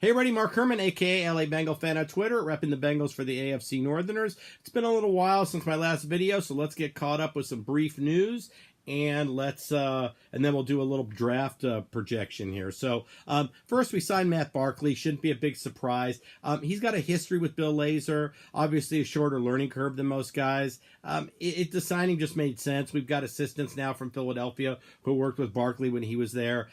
Hey, everybody, Mark Herman, a.k.a. LA Bengal fan on Twitter, repping the Bengals for the AFC Northerners. It's been a little while since my last video, so let's get caught up with some brief news. And and then we'll do a little draft projection here. So first, we signed Matt Barkley. Shouldn't be a big surprise. He's got a history with Bill Lazor. Obviously, a shorter learning curve than most guys. The signing just made sense. We've got assistants now from Philadelphia who worked with Barkley when he was there.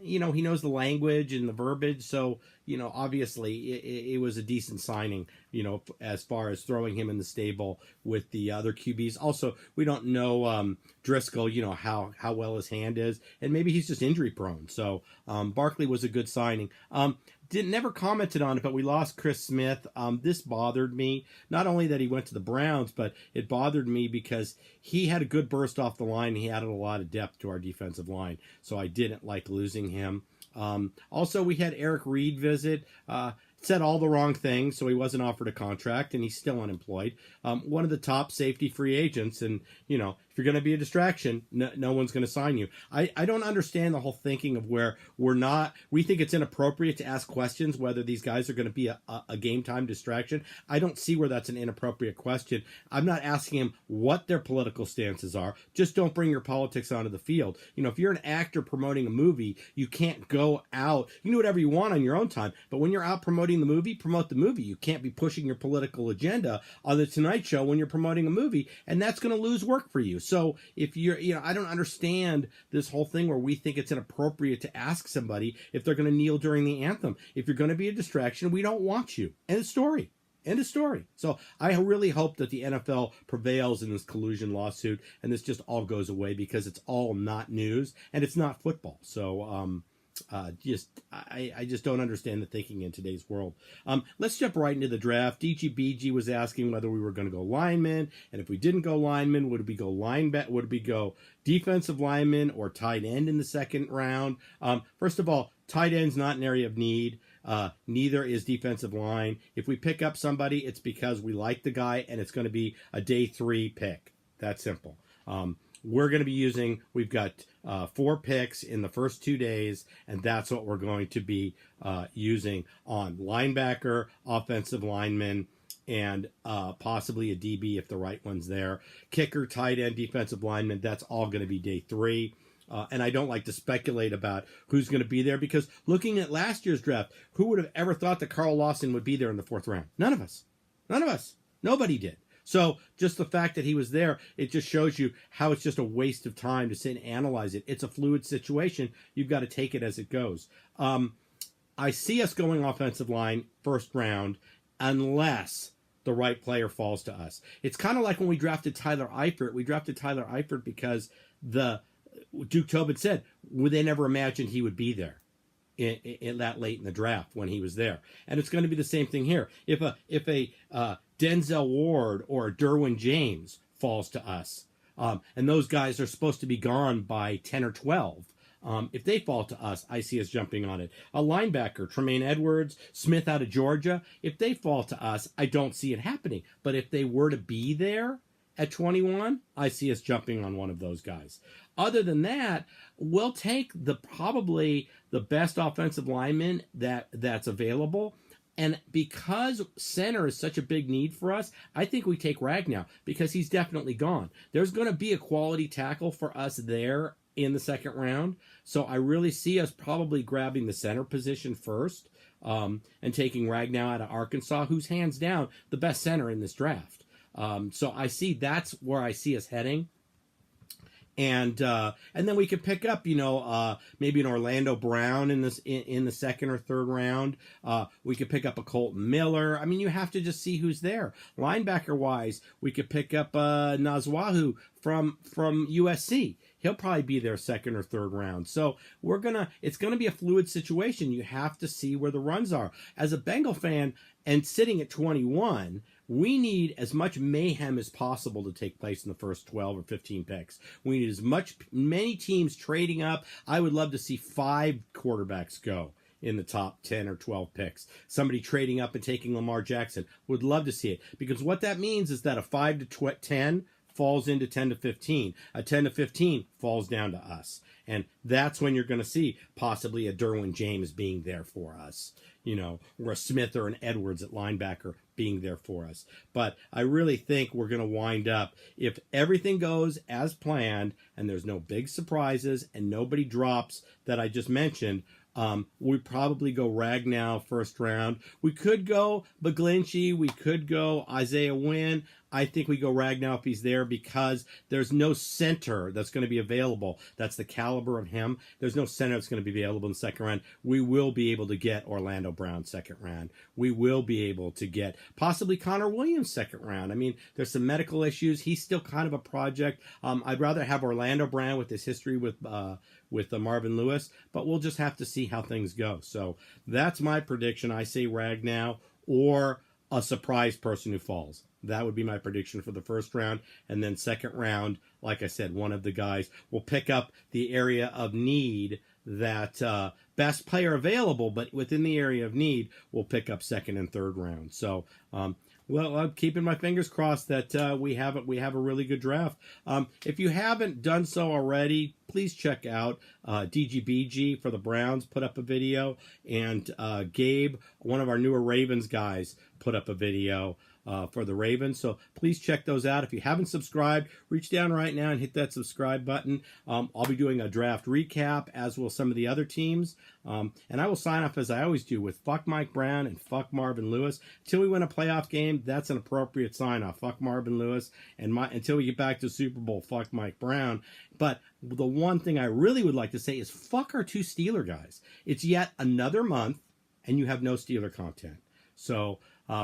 He knows the language and the verbiage. So, obviously, it was a decent signing, as far as throwing him in the stable with the other QBs. Also, we don't know Driscoll, how well his hand is, and maybe he's just injury prone. So Barkley was a good signing. Never commented on it, but we lost Chris Smith. This bothered me. Not only that he went to the Browns, but it bothered me because he had a good burst off the line. He added a lot of depth to our defensive line, so I didn't like losing him. Also, we had Eric Reed visit. Said all the wrong things, so he wasn't offered a contract, and he's still unemployed. One of the top safety free agents, and, if you're going to be a distraction, no one's going to sign you. I don't understand the whole thinking of where we think it's inappropriate to ask questions whether these guys are going to be a game time distraction. I don't see where that's an inappropriate question. I'm not asking him what their political stances are. Just don't bring your politics onto the field. If you're an actor promoting a movie, you can't go out. You can do whatever you want on your own time, but when you're out promoting the movie, promote the movie. You can't be pushing your political agenda on the Tonight Show when you're promoting a movie, and that's going to lose work for you. So if you're, I don't understand this whole thing where we think it's inappropriate to ask somebody if they're going to kneel during the anthem. If you're going to be a distraction, we don't want you. End of story. End of story. So I really hope that the NFL prevails in this collusion lawsuit and this just all goes away because it's all not news and it's not football. So, I just don't understand the thinking in today's world. Let's jump right into the draft. DGBG was asking whether we were going to go lineman, and if we didn't go lineman, would we go defensive lineman or tight end in the second round? First of all, tight end's not an area of need. Neither is defensive line. If we pick up somebody, it's because we like the guy, and it's going to be a day 3 pick. That's simple. We've got 4 picks in the first 2 days, and that's what we're going to be using on linebacker, offensive lineman, and possibly a DB if the right one's there. Kicker, tight end, defensive lineman, that's all going to be day 3. And I don't like to speculate about who's going to be there because looking at last year's draft, who would have ever thought that Carl Lawson would be there in the 4th round? None of us. Nobody did. So just the fact that he was there, it just shows you how it's just a waste of time to sit and analyze it. It's a fluid situation. You've got to take it as it goes. I see us going offensive line 1st round unless the right player falls to us. It's kind of like when we drafted Tyler Eifert. We drafted Tyler Eifert because Duke Tobin said they never imagined he would be there in that late in the draft when he was there. And it's going to be the same thing here. If a Denzel Ward or a Derwin James falls to us, and those guys are supposed to be gone by 10 or 12, if they fall to us, I see us jumping on it. A linebacker, Tremaine Edwards, Smith out of Georgia, if they fall to us, I don't see it happening. But if they were to be there at 21, I see us jumping on one of those guys. Other than that, we'll take probably the best offensive lineman that's available. And because center is such a big need for us, I think we take Ragnow because he's definitely gone. There's going to be a quality tackle for us there in the 2nd round. So I really see us probably grabbing the center position first and taking Ragnow out of Arkansas, who's hands down the best center in this draft. So I see that's where I see us heading. And then we could pick up, maybe an Orlando Brown in the 2nd or 3rd round. We could pick up a Colton Miller. I mean, you have to just see who's there. Linebacker wise, we could pick up Nazwahu from USC. He'll probably be there 2nd or 3rd round. So it's gonna be a fluid situation. You have to see where the runs are. As a Bengal fan and sitting at 21, we need as much mayhem as possible to take place in the first 12 or 15 picks. We need many teams trading up. I would love to see 5 quarterbacks go in the top 10 or 12 picks. Somebody trading up and taking Lamar Jackson. Would love to see it. Because what that means is that a 5 to 10 falls into 10 to 15. A 10 to 15 falls down to us. And that's when you're going to see possibly a Derwin James being there for us, you know, or a Smith or an Edwards at linebacker being there for us. But I really think we're going to wind up, if everything goes as planned and there's no big surprises and nobody drops that I just mentioned, we probably go Ragnow first round. We could go McGlinchey. We could go Isaiah Wynn. I think we go Ragnow if he's there because there's no center that's going to be available. That's the caliber of him. There's no center that's going to be available in the second round. We will be able to get Orlando Brown second round. We will be able to get possibly Connor Williams second round. I mean, there's some medical issues. He's still kind of a project. I'd rather have Orlando Brown with his history with Marvin Lewis, but we'll just have to see how things go. So that's my prediction. I say Ragnow or a surprise person who falls. That would be my prediction for the first round. And then second round, like I said, one of the guys will pick up the area of need that best player available, but within the area of need, will pick up second and third round. So, well, I'm keeping my fingers crossed that we have a really good draft. If you haven't done so already, please check out DGBG for the Browns put up a video, and Gabe, one of our newer Ravens guys, put up a video for the Ravens. So please check those out. If you haven't subscribed, reach down right now and hit that subscribe button. I'll be doing a draft recap, as will some of the other teams. And I will sign off, as I always do, with fuck Mike Brown and fuck Marvin Lewis. Until we win a playoff game, that's an appropriate sign off. Fuck Marvin Lewis. And until we get back to Super Bowl, fuck Mike Brown. But the one thing I really would like to say is fuck our two Steeler guys. It's yet another month, and you have no Steeler content. So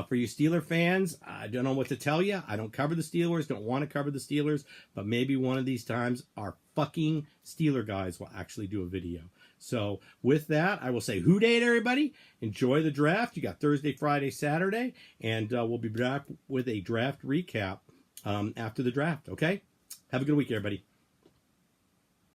for you Steeler fans, I don't know what to tell you. I don't cover the Steelers, don't want to cover the Steelers, but maybe one of these times our fucking Steeler guys will actually do a video. So with that, I will say who date, everybody. Enjoy the draft. You got Thursday, Friday, Saturday, and we'll be back with a draft recap after the draft, okay? Have a good week, everybody.